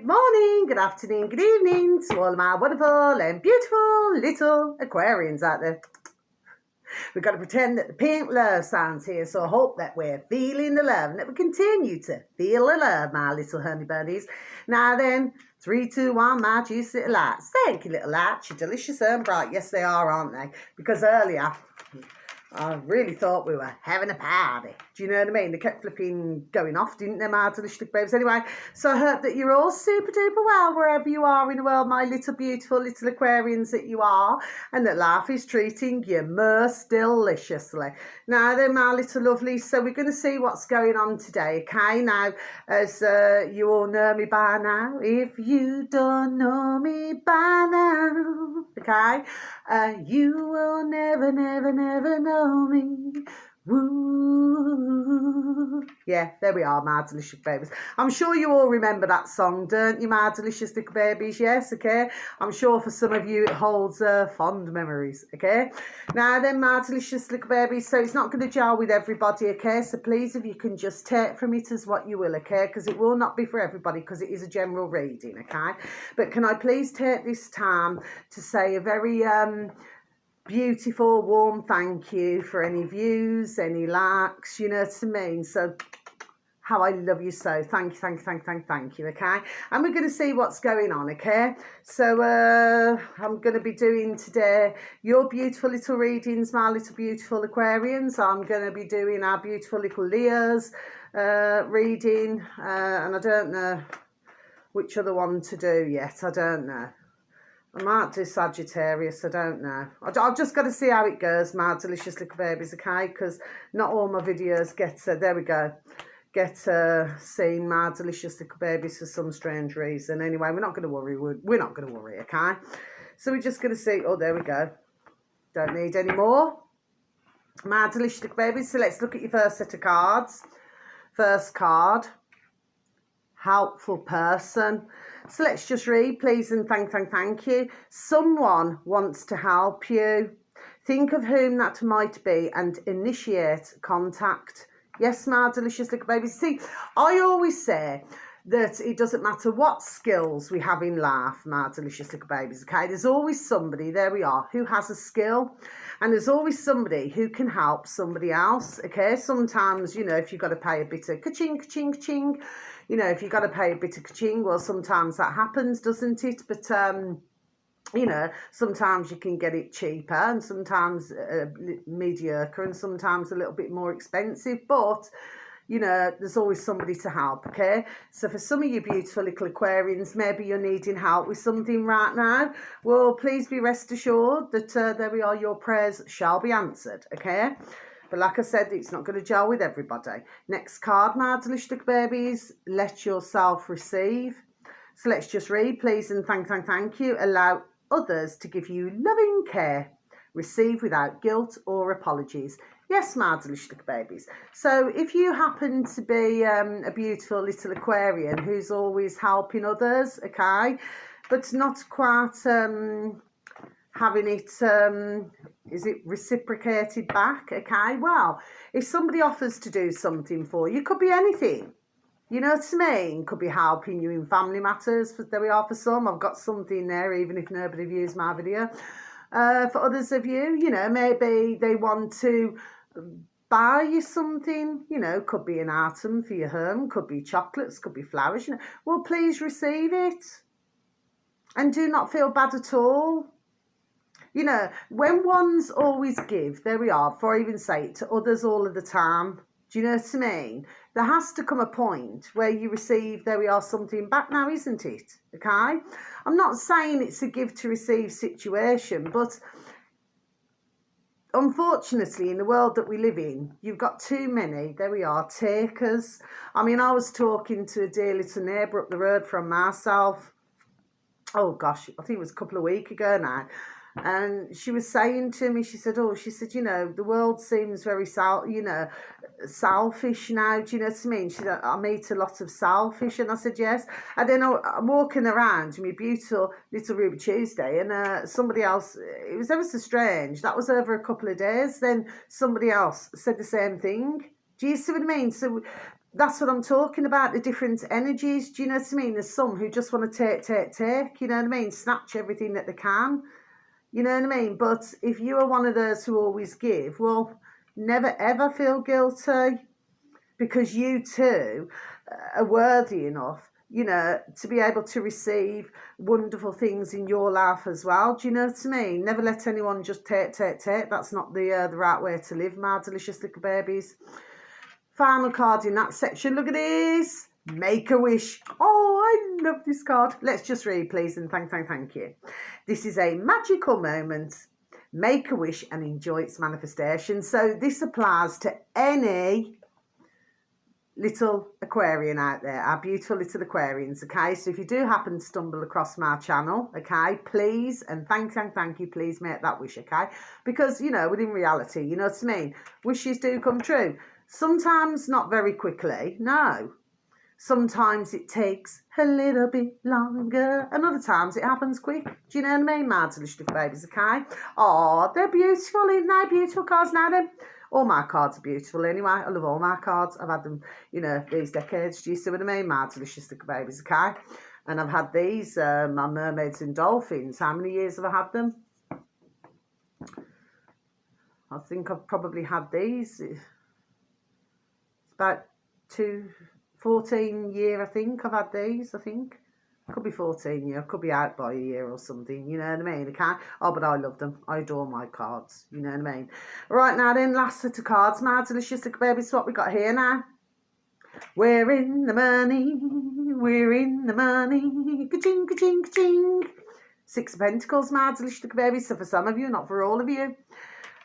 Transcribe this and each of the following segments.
morning, good afternoon, good evening to all of my wonderful and beautiful little Aquarians out there. We've got to pretend that the pink love sounds here, so I hope that we're feeling the love and that we continue to feel the love, my little honey bunnies. Now then, 3, 2, 1, my juicy little lights. Thank you, little lights. You're delicious and bright. Yes, they are, aren't they? Because earlier, I really thought we were having a party. Do you know what I mean? They kept flipping going off, didn't they, my delicious babes? Anyway, so I hope that you're all super duper well wherever you are in the world, my little beautiful little Aquarians that you are, and that life is treating you most deliciously. Now then, my little lovelies, so we're going to see what's going on today, okay? Now, as you all know me by now, if you don't know me by now, okay, you will never, never, never know me. Woo. Yeah, there we are, my delicious babies. I'm sure you all remember that song, don't you, my delicious little babies? Yes, okay. I'm sure for some of you it holds fond memories, okay. Now then, my delicious little babies, so it's not going to gel with everybody, okay, so please, if you can just take from it as what you will, okay, because it will not be for everybody, because it is a general reading, okay. But can I please take this time to say a very beautiful, warm thank you for any views, any likes, you know what I mean? So, how I love you so. Thank you, thank you, okay? And we're going to see what's going on, okay? So, I'm going to be doing today your beautiful little readings, my little beautiful Aquarians. I'm going to be doing our beautiful little Leo's reading, and I don't know which other one to do yet. I don't know. I might do Sagittarius, I don't know. I've just got to see how it goes, my delicious little babies, okay? Because not all my videos get, there we go, get seen, my delicious little babies, for some strange reason. Anyway, we're not going to worry, we're not going to worry, okay? So we're just going to see, oh, there we go. Don't need any more. My delicious little babies, so let's look at your first set of cards. First card, helpful person. So let's just read, please, and thank you. Someone wants to help you. Think of whom that might be and initiate contact. Yes, my delicious little babies. See, I always say that it doesn't matter what skills we have in life, my delicious little babies, okay? There's always somebody, there we are, who has a skill, and there's always somebody who can help somebody else, okay? Sometimes, you know, if you've got to pay a bit of ka-ching, ka-ching, ka-ching, you know, if you've got to pay a bit of ka-ching, well, sometimes that happens, doesn't it? But, you know, sometimes you can get it cheaper, and sometimes mediocre, and sometimes a little bit more expensive, but you know, there's always somebody to help, okay? So for some of you beautiful little Aquarians, maybe you're needing help with something right now. Well, please be rest assured that there we are, your prayers shall be answered, okay? But like I said, it's not going to gel with everybody. Next card, my delicious little babies, let yourself receive. So let's just read, please, and thank you. Allow others to give you loving care. Receive without guilt or apologies. Yes, my delicious little babies. So if you happen to be a beautiful little Aquarian who's always helping others, okay, but not quite having it, is it reciprocated back, okay? Well, if somebody offers to do something for you, could be anything. You know what I mean? Could be helping you in family matters. There we are for some. I've got something there, even if nobody views my video. For others of you, you know, maybe they want to buy you something, you know, could be an item for your home, could be chocolates, could be flowers, you know. Well, please receive it. And do not feel bad at all. You know, when ones always give, there we are, before I even say it, to others all of the time. Do you know what I mean? There has to come a point where you receive, there we are, something back now, isn't it? Okay? I'm not saying it's a give to receive situation, but unfortunately, in the world that we live in, you've got too many, there we are, takers. I mean, I was talking to a dear little neighbour up the road from myself, oh gosh, I think it was a couple of weeks ago now, and she was saying to me, she said, you know, the world seems very, selfish now, do you know what I mean? She said, I meet a lot of selfish, and I said, yes. And then I'm walking around my beautiful little Ruby Tuesday, and somebody else, it was ever so strange, that was over a couple of days, then somebody else said the same thing. Do you see what I mean? So that's what I'm talking about, the different energies. Do you know what I mean? There's some who just want to take, you know what I mean? Snatch everything that they can, you know what I mean? But if you are one of those who always give, well, never ever feel guilty, because you too are worthy enough, you know, to be able to receive wonderful things in your life as well. Do you know what I mean? Never let anyone just take. That's not the right way to live, my delicious little babies. Final card in that section. Look at this. Make a wish. Oh, I love this card. Let's just read, please, and thank you. This is a magical moment. Make a wish and enjoy its manifestation. So this applies to any little Aquarian out there, our beautiful little Aquarians, okay? So if you do happen to stumble across my channel, okay, please, and thank you, please make that wish, okay? Because, you know, within reality, you know what I mean? Wishes do come true. Sometimes not very quickly, no. Sometimes it takes a little bit longer, and other times it happens quick. Do you know what I mean, my delicious babies, okay? Oh, they're beautiful, isn't they? Beautiful cards now then. All my cards are beautiful anyway. I love all my cards. I've had them, you know, these decades. Do you see what I mean, my delicious little babies, okay? And I've had these, my mermaids and dolphins. How many years have I had them? I think I've probably had these. It's about 14 year, I think I've had these, I think. Could be 14 year, could be out by a year or something, you know what I mean? Okay? Oh, but I love them. I adore my cards, you know what I mean? Right now then, last set of cards, my delicious little babies. What we got here now? We're in the money, we're in the money, ka-ching, ka-ching, ka-ching. Six of Pentacles, my delicious little babies. So for some of you, not for all of you.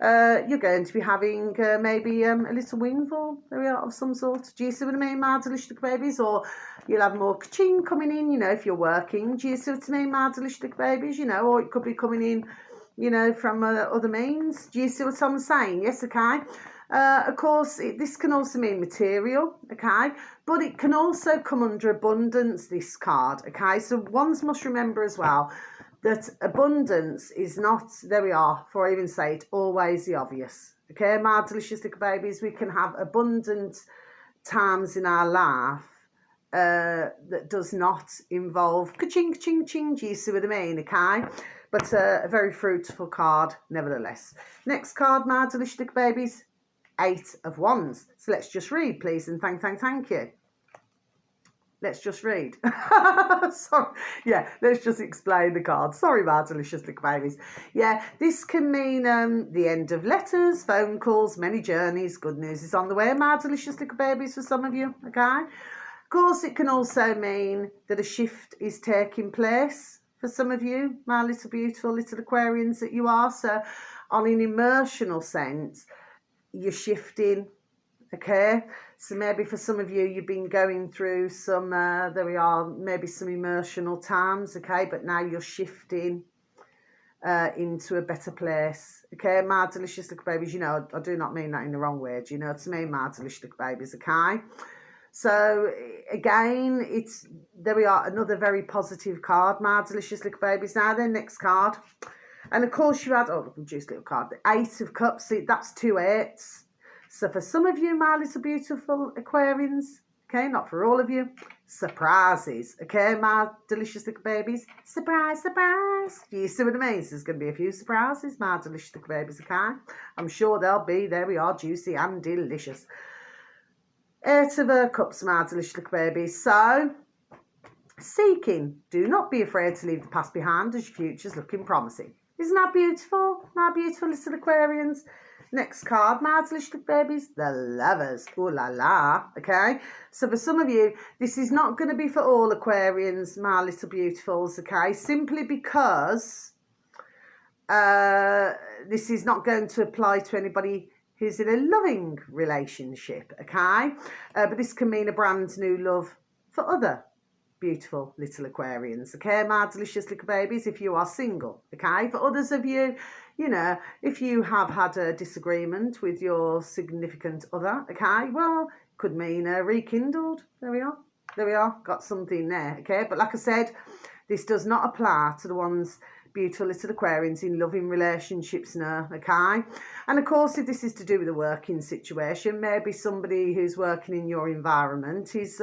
You're going to be having maybe a little windfall of some sort. Do you see what I mean, my delicious little babies? Or you'll have more ka-ching coming in, you know, if you're working. Do you see what I mean, my delicious little babies? You know, or it could be coming in, you know, from other means. Do you see what I'm saying? Yes, okay. Of course, this can also mean material, okay? But it can also come under abundance, this card, okay? So ones must remember as well that abundance is not, there we are, before I even say it, always the obvious. Okay, my delicious little babies, we can have abundant times in our life that does not involve ka-ching, ka-ching, ching, do you see what I mean, okay? But a very fruitful card, nevertheless. Next card, my delicious little babies, 8 of Wands. So let's just read, please, and thank you. Let's just read. Sorry. Yeah, let's just explain the card. Sorry, my delicious little babies. Yeah, this can mean the end of letters, phone calls, many journeys. Good news is on the way, my delicious little babies, for some of you, okay? Of course, it can also mean that a shift is taking place for some of you, my little beautiful little Aquarians that you are. So on an emotional sense, you're shifting. Okay, so maybe for some of you, you've been going through some, there we are, maybe some emotional times, okay, but now you're shifting into a better place, okay, my delicious little babies, you know, I do not mean that in the wrong way, do you know what I mean, my delicious little babies, okay? So, again, it's, there we are, another very positive card, my delicious little babies. Now then, next card, and of course you had, oh, juice little card, the 8 of Cups, see, that's 2 8s. So for some of you, my little beautiful Aquarians, okay, not for all of you, surprises, okay, my delicious little babies, surprise, surprise. Do you see what I mean? So there's going to be a few surprises, my delicious little babies, okay? I'm sure they'll be, there we are, juicy and delicious. 8 of Cups, my delicious little babies. So, seeking, do not be afraid to leave the past behind as your future's looking promising. Isn't that beautiful, my beautiful little Aquarians? Next card, my little babies, the Lovers. Ooh la la, okay? So for some of you, this is not going to be for all Aquarians, my little beautifuls, okay? Simply because this is not going to apply to anybody who's in a loving relationship, okay? But this can mean a brand new love for other beautiful little Aquarians, okay, my delicious little babies, if you are single, okay? For others of you, you know, if you have had a disagreement with your significant other, okay, well, could mean rekindled. There we are, got something there, okay? But like I said, this does not apply to the ones beautiful little Aquarians in loving relationships now, okay? And of course, if this is to do with a working situation, maybe somebody who's working in your environment is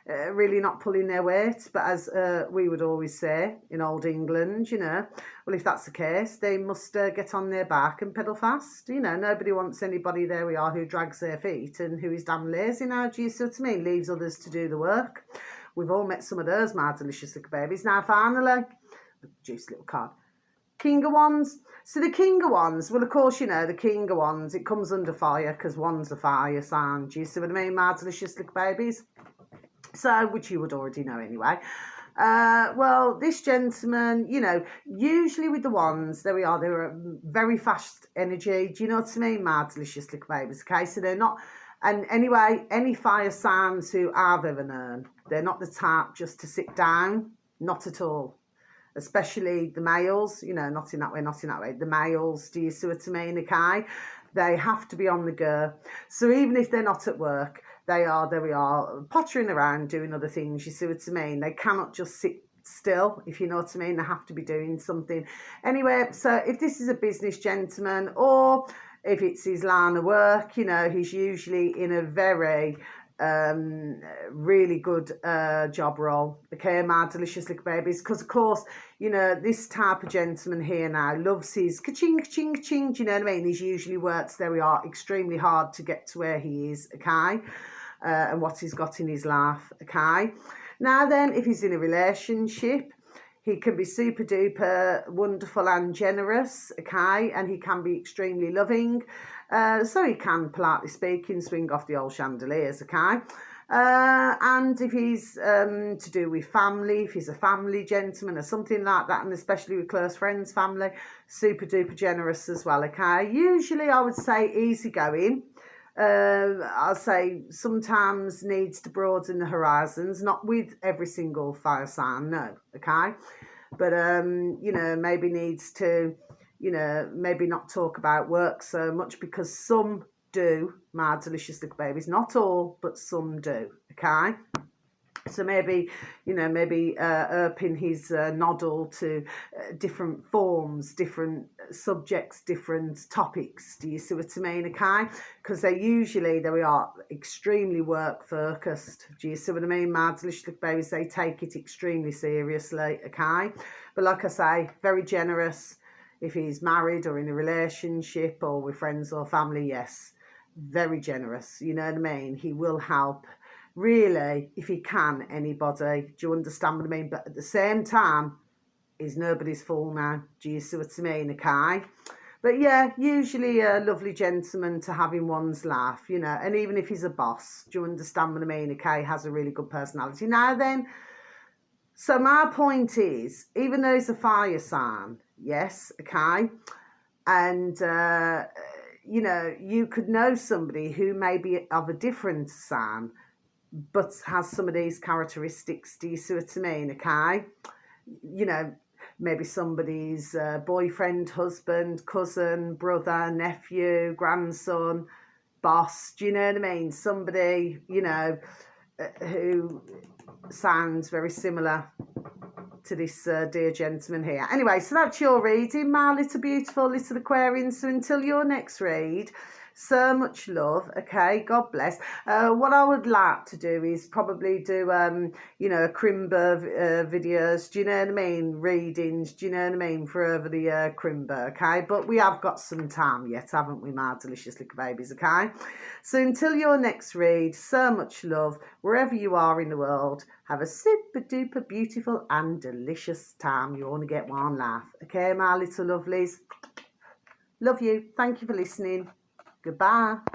really not pulling their weight. But as we would always say in old England, you know, well, if that's the case, they must get on their back and pedal fast. You know, nobody wants anybody, there we are, who drags their feet and who is damn lazy now, do you see what I mean? Leaves others to do the work. We've all met some of those, my delicious little babies. Now, finally, juicy little card. King of Wands. So the King of Wands, well, of course, you know, the King of Wands, it comes under fire because Wands are fire sign. Do you see what I mean, my delicious little babies? So, which you would already know anyway. Well, this gentleman, you know, usually with the Wands, there we are, they're a very fast energy. Do you know what I mean, my delicious little babies? Okay, so they're not, and anyway, any fire signs who I've ever known, they're not the type just to sit down, not at all. Especially the males, you know, not in that way, not in that way. The males, do you see what I mean, okay? They have to be on the go. So even if they're not at work, they are, there we are, pottering around doing other things, you see what I mean? They cannot just sit still, if you know what I mean. They have to be doing something. Anyway, so if this is a business gentleman or if it's his line of work, you know, he's usually in a very really good job role, okay, my delicious little babies, because of course, you know, this type of gentleman here now loves his ka-ching, ka-ching, ka-ching, do you know what I mean? He's usually works, there we are, extremely hard to get to where he is, okay, and what he's got in his life, okay. Now then, if he's in a relationship, he can be super duper wonderful and generous, okay, and he can be extremely loving. So he can, politely speaking, swing off the old chandeliers, okay? And if he's to do with family, if he's a family gentleman or something like that, and especially with close friends, family, super duper generous as well, okay? Usually I would say easygoing. I'll say sometimes needs to broaden the horizons, not with every single fire sign, no, okay? But, you know, maybe needs to, you know, maybe not talk about work so much, because some do, my delicious little babies, not all, but some do, okay? So maybe, you know, maybe open his noddle to different forms, different subjects, different topics. Do you see what I mean? Okay, because they usually, there we are, extremely work focused. Do you see what I mean? My delicious little babies, they take it extremely seriously. Okay, but like I say, very generous. If he's married or in a relationship or with friends or family, yes, very generous. You know what I mean? He will help. Really, if he can, anybody. Do you understand what I mean? But at the same time, he's nobody's fool now. Do you see what I mean? Okay. But yeah, usually a lovely gentleman to have in one's life, you know. And even if he's a boss, do you understand what I mean? Okay, has a really good personality. Now then, so my point is, even though he's a fire sign, yes, okay, and you know, you could know somebody who may be of a different sign, but has some of these characteristics. Do you see what I mean? Okay, you know, maybe somebody's boyfriend, husband, cousin, brother, nephew, grandson, boss. Do you know what I mean? Somebody, you know, who sounds very similar to this dear gentleman here. Anyway, so that's your reading, my little beautiful little Aquarians. So until your next read, so much love, okay, God bless. What I would like to do is probably do you know, Crimber videos, do you know what I mean, readings, do you know what I mean, for over the Crimber, okay, but we have got some time yet, haven't we, my delicious little babies, okay? So until your next read, so much love wherever you are in the world. Have a super duper beautiful and delicious time. You want to get one laugh, okay, my little lovelies? Love you. Thank you for listening. Goodbye.